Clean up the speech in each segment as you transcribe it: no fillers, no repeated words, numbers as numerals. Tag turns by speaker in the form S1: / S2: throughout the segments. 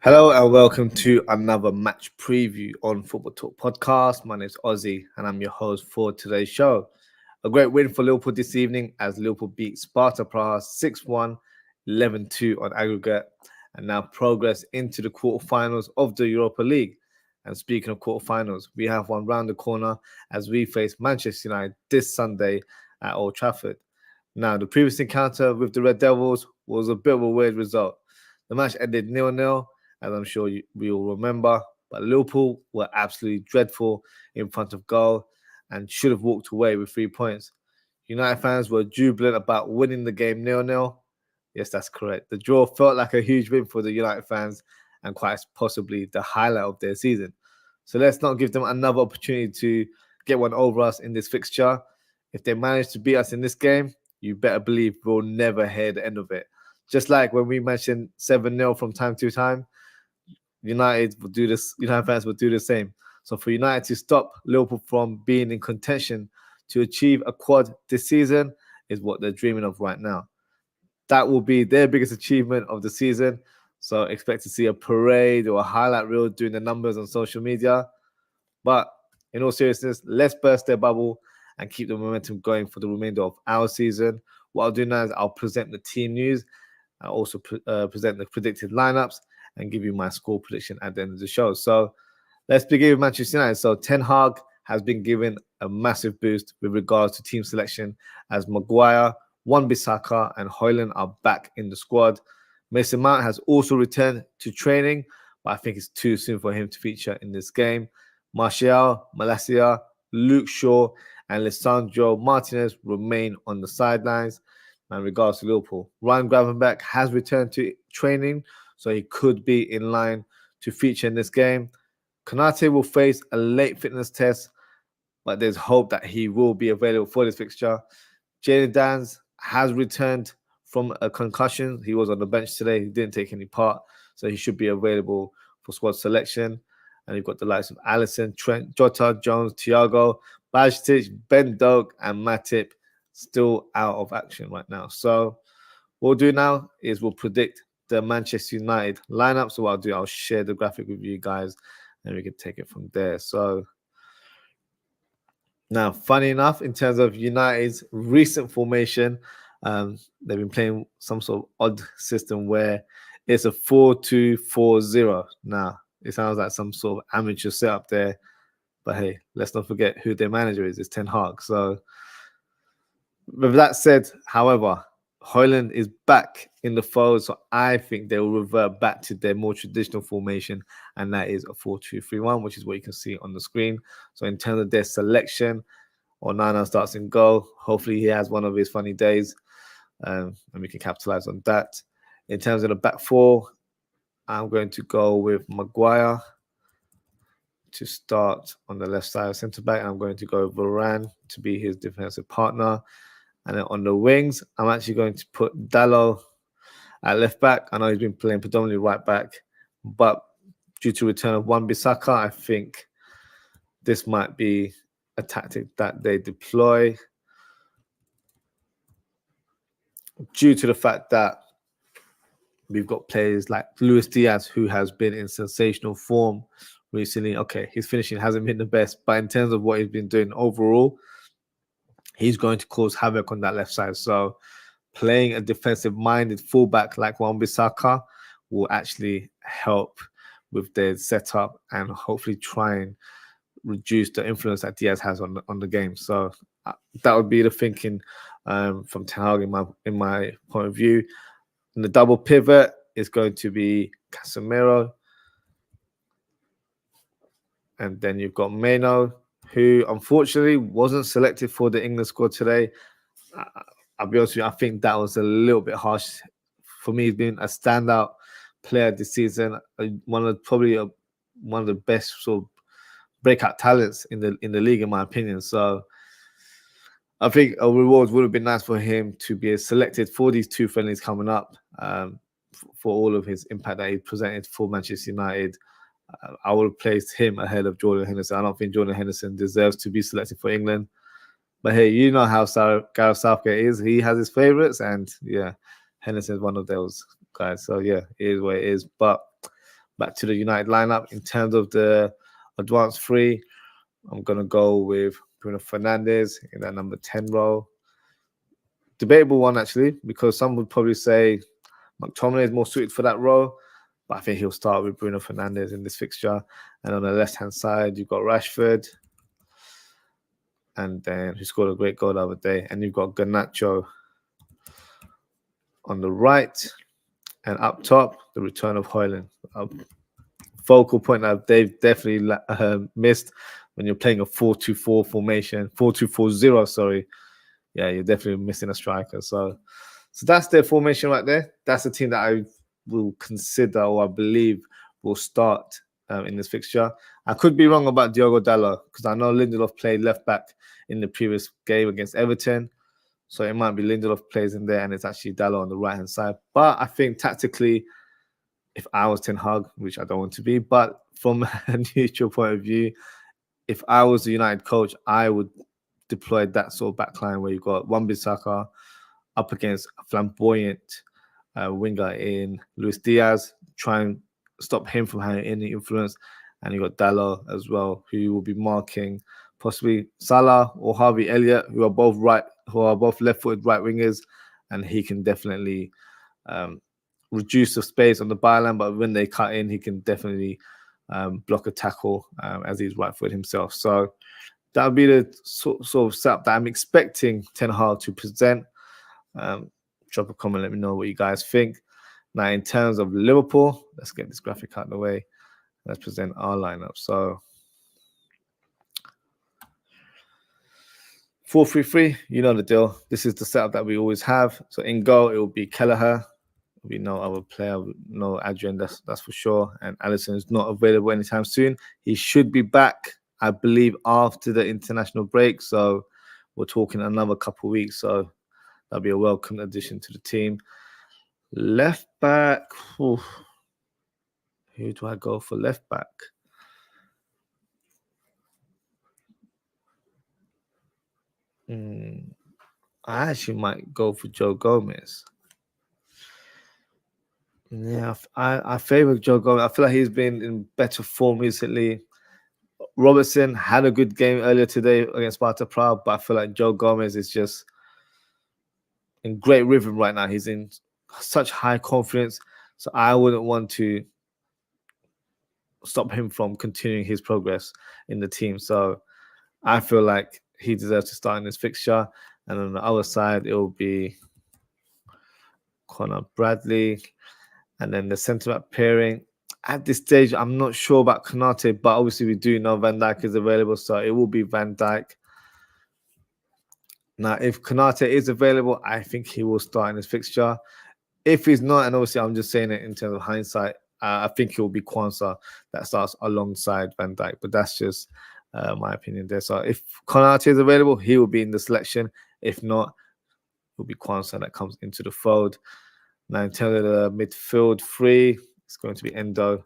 S1: Hello and welcome to another match preview on Football Talk Podcast. My name is Ozzie and I'm your host for today's show. A great win for Liverpool this evening as Liverpool beat Sparta Praha 6-1, 11-2 on aggregate and now progress into the quarterfinals of the Europa League. And speaking of quarterfinals, we have one round the corner as we face Manchester United this Sunday at Old Trafford. Now, the previous encounter with the Red Devils was a bit of a weird result. The match ended 0-0, as I'm sure we all remember. But Liverpool were absolutely dreadful in front of goal and should have walked away with 3 points. United fans were jubilant about winning the game 0-0. Yes, that's correct. The draw felt like a huge win for the United fans and quite possibly the highlight of their season. So let's not give them another opportunity to get one over us in this fixture. If they manage to beat us in this game, you better believe we'll never hear the end of it. Just like when we mentioned 7-0 from time to time, United fans will do the same. So for United to stop Liverpool from being in contention to achieve a quad this season is what they're dreaming of right now. That will be their biggest achievement of the season. So expect to see a parade or a highlight reel doing the numbers on social media. But in all seriousness, let's burst their bubble and keep the momentum going for the remainder of our season. What I'll do now is I'll present the team news. I'll also present the predicted lineups and give you my score prediction at the end of the show. So let's begin with Manchester United. So Ten Hag has been given a massive boost with regards to team selection as Maguire, Wan-Bissaka and Højlund are back in the squad. Mason Mount has also returned to training, but I think it's too soon for him to feature in this game. Martial, Malacia, Luke Shaw and Lisandro Martinez remain on the sidelines. In regards to Liverpool, Ryan Gravenberch has returned to training, so he could be in line to feature in this game. Konate will face a late fitness test, but there's hope that he will be available for this fixture. Jadon Danns has returned from a concussion. He was on the bench today. He didn't take any part, so he should be available for squad selection. And you've got the likes of Alisson, Trent, Jota, Jones, Thiago, Bajtic, Ben Doak, and Matip still out of action right now. So what we'll do now is we'll predict the Manchester United lineup. So what I'll do, I'll share the graphic with you guys and we can take it from there. So now, funny enough, in terms of United's recent formation, they've been playing some sort of odd system where it's a 4-2-4-0. Now, it sounds like some sort of amateur setup there. But hey, let's not forget who their manager is. It's Ten Hag. So with that said, however, Højlund is back in the fold, so I think they will revert back to their more traditional formation, and that is a 4-2-3-1, which is what you can see on the screen. So in terms of their selection, Onana starts in goal. Hopefully he has one of his funny days, and we can capitalize on that. In terms of the back four, I'm going to go with Maguire to start on the left side of centre-back. I'm going to go with Varane to be his defensive partner. And then on the wings, I'm actually going to put Dalot at left back. I know he's been playing predominantly right back, but due to return of Wan-Bissaka, I think this might be a tactic that they deploy due to the fact that we've got players like Luis Diaz, who has been in sensational form recently. Okay, his finishing hasn't been the best, but in terms of what he's been doing overall, he's going to cause havoc on that left side. So playing a defensive-minded fullback like Wan-Bissaka will actually help with their setup and hopefully try and reduce the influence that Diaz has on the game. So that would be the thinking from Ten Hag in my point of view. And the double pivot is going to be Casemiro. And then you've got Meno, who unfortunately wasn't selected for the England squad today. I'll be honest with you, I think that was a little bit harsh. For me, he's been a standout player this season, one of the best sort of breakout talents in the league, in my opinion. So I think a reward would have been nice for him to be selected for these two friendlies coming up, for all of his impact that he presented for Manchester United. I would have placed him ahead of Jordan Henderson. I don't think Jordan Henderson deserves to be selected for England. But hey, you know how Gareth Southgate is. He has his favourites, and yeah, Henderson is one of those guys. So yeah, it is what it is. But back to the United lineup. In terms of the advanced three, I'm going to go with Bruno Fernandes in that number 10 role. Debatable one, actually, because some would probably say McTominay is more suited for that role, but I think he'll start with Bruno Fernandes in this fixture. And on the left-hand side, you've got Rashford, and then who scored a great goal the other day, and you've got Garnacho on the right, and up top, the return of Højlund. Focal point that they've definitely missed when you're playing a 4-2-4 formation, 4-2-4-0, sorry. Yeah, you're definitely missing a striker. So that's their formation right there. That's the team that I will consider, or I believe will start in this fixture. I could be wrong about Diogo Dalot, because I know Lindelof played left back in the previous game against Everton. So it might be Lindelof plays in there and it's actually Dalot on the right-hand side. But I think tactically, if I was Ten Hag, which I don't want to be, but from a neutral point of view, if I was the United coach, I would deploy that sort of backline where you've got Wan-Bissaka up against a flamboyant winger in Luis Diaz, try and stop him from having any influence. And you've got Dalot as well, who will be marking possibly Salah or Harvey Elliott, who are both left-footed right wingers, and he can definitely reduce the space on the byline, but when they cut in, he can definitely block a tackle as he's right-footed himself. So that would be the sort of setup that I'm expecting Ten Hag to present. Drop a comment, let me know what you guys think. Now, in terms of Liverpool, let's get this graphic out of the way. Let's present our lineup. So 4-3-3, you know the deal. This is the setup that we always have. So in goal, it will be Kelleher. We know other player, no Adrian, that's for sure. And Alisson is not available anytime soon. He should be back, I believe, after the international break. So we're talking another couple of weeks. So that'll be a welcome addition to the team. Left back. Who do I go for left back? I actually might go for Joe Gomez. Yeah, I favor Joe Gomez. I feel like he's been in better form recently. Robertson had a good game earlier today against Sparta Prague, but I feel like Joe Gomez is just in great rhythm right now. He's in such high confidence, so I wouldn't want to stop him from continuing his progress in the team. So I feel like he deserves to start in this fixture. And on the other side, it will be Conor Bradley. And then the centre-back pairing. At this stage, I'm not sure about Konate, but obviously we do know Van Dijk is available, so it will be Van Dijk. Now, if Konate is available, I think he will start in this fixture. If he's not, and obviously I'm just saying it in terms of hindsight, I think it will be Kwanzaa that starts alongside Van Dijk, but that's just my opinion there. So if Konate is available, he will be in the selection. If not, it will be Kwanzaa that comes into the fold. Now, in terms of the midfield three, it's going to be Endo.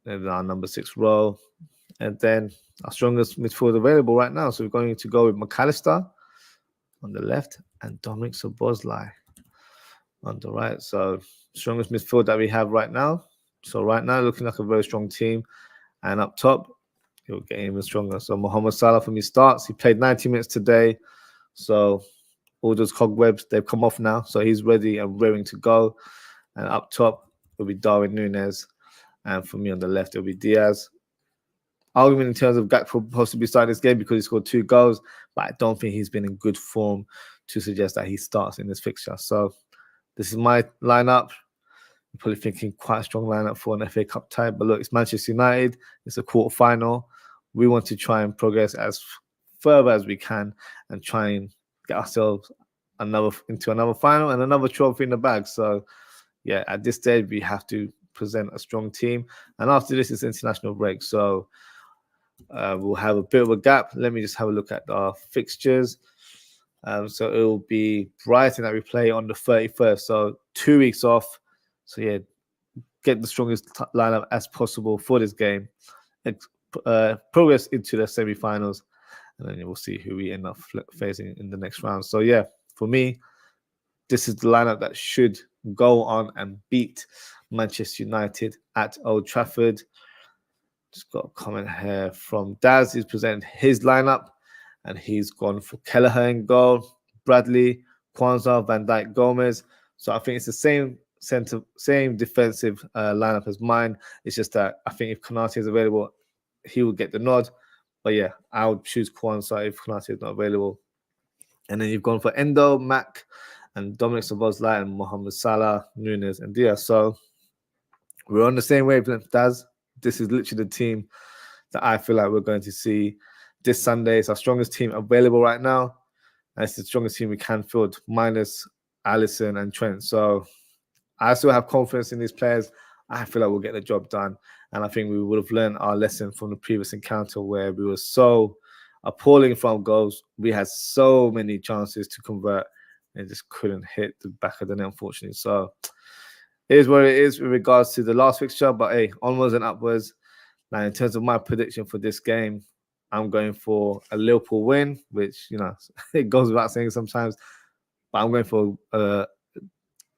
S1: And our number 6 role. And then our strongest midfield available right now. So we're going to go with McAllister on the left and Dominic Szoboszlai on the right. So strongest midfield that we have right now. So right now, looking like a very strong team. And up top, he'll get even stronger. So Mohamed Salah from his starts. He played 90 minutes today. So all those cobwebs, they've come off now. So he's ready and raring to go. And up top will be Darwin Núñez. And for me on the left, it'll be Diaz. Argument in terms of Gakpo possibly starting this game because he scored 2 goals. But I don't think he's been in good form to suggest that he starts in this fixture. So this is my lineup. You're probably thinking quite a strong lineup for an FA Cup tie. But look, it's Manchester United. It's a quarter-final. We want to try and progress as further as we can and try and get ourselves into another final and another trophy in the bag. So, yeah, at this stage, we have to present a strong team. And after this, it's international break. So we'll have a bit of a gap. Let me just have a look at our fixtures. So it will be Brighton that we play on the 31st. So 2 weeks off. So, yeah, get the strongest lineup as possible for this game. Progress into the semi-finals. And then we'll see who we end up facing in the next round. So, yeah, for me, this is the lineup that should go on and beat Manchester United at Old Trafford. Just got a comment here from Daz. He's presented his lineup, and he's gone for Kelleher in goal, Bradley, Kwanzaa, Van Dijk, Gomez. So I think it's the same defensive lineup as mine. It's just that I think if Konate is available, he will get the nod. But yeah, I would choose Kwanzaa if Konate is not available. And then you've gone for Endo, Mac, and Dominic Szoboszlai, and Mohamed Salah, Nunes, and Diaz. So we're on the same wavelength, Daz. This is literally the team that I feel like we're going to see this Sunday. It's our strongest team available right now. And it's the strongest team we can field, minus Alisson and Trent. So I still have confidence in these players. I feel like we'll get the job done. And I think we would have learned our lesson from the previous encounter where we were so appalling from goals. We had so many chances to convert and just couldn't hit the back of the net, unfortunately. So it is what it is with regards to the last fixture. But hey, onwards and upwards. Now, in terms of my prediction for this game, I'm going for a Liverpool win, which, you know, it goes without saying sometimes. But I'm going for a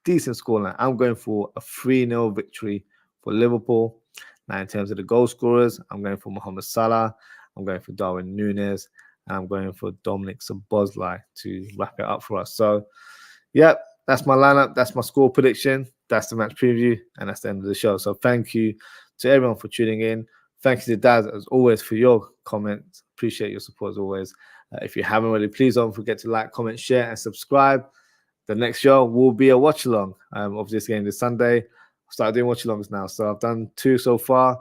S1: decent scoreline. I'm going for a 3-0 victory for Liverpool. Now, in terms of the goal scorers, I'm going for Mohamed Salah. I'm going for Darwin Nunes. And I'm going for Dominic Szoboszlai to wrap it up for us. So, yeah, that's my lineup. That's my score prediction. That's the match preview. And that's the end of the show. So thank you to everyone for tuning in. Thank you to Daz, as always, for your comments. Appreciate your support, as always. If you haven't already, please don't forget to like, comment, share, and subscribe. The next show will be a watch-along of this game this Sunday. I've started doing watch-alongs now. So I've done 2 so far.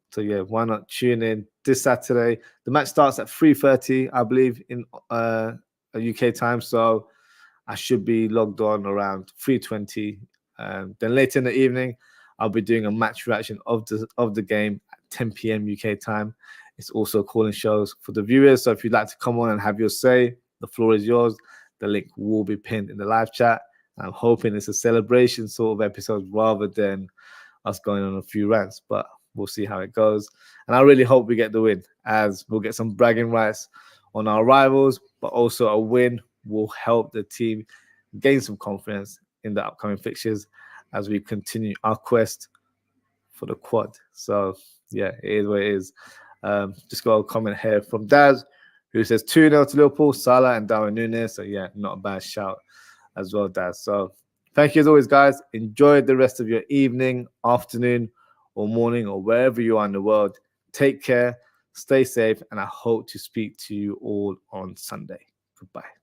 S1: So, yeah, why not tune in this Saturday? The match starts at 3:30, I believe, in UK time. So I should be logged on around 3:20. Then later in the evening, I'll be doing a match reaction of the game at 10 p.m. UK time. It's also calling shows for the viewers. So if you'd like to come on and have your say, the floor is yours. The link will be pinned in the live chat. I'm hoping it's a celebration sort of episode rather than us going on a few rants, but we'll see how it goes. And I really hope we get the win, as we'll get some bragging rights on our rivals, but also a win will help the team gain some confidence in the upcoming fixtures as we continue our quest for the quad. So, yeah, it is what it is. Just got a comment here from Daz, who says 2-0 to Liverpool, Salah and Darwin Nunes. So, yeah, not a bad shout as well, Daz. So, thank you as always, guys. Enjoy the rest of your evening, afternoon, or morning, or wherever you are in the world. Take care, stay safe, and I hope to speak to you all on Sunday. Goodbye.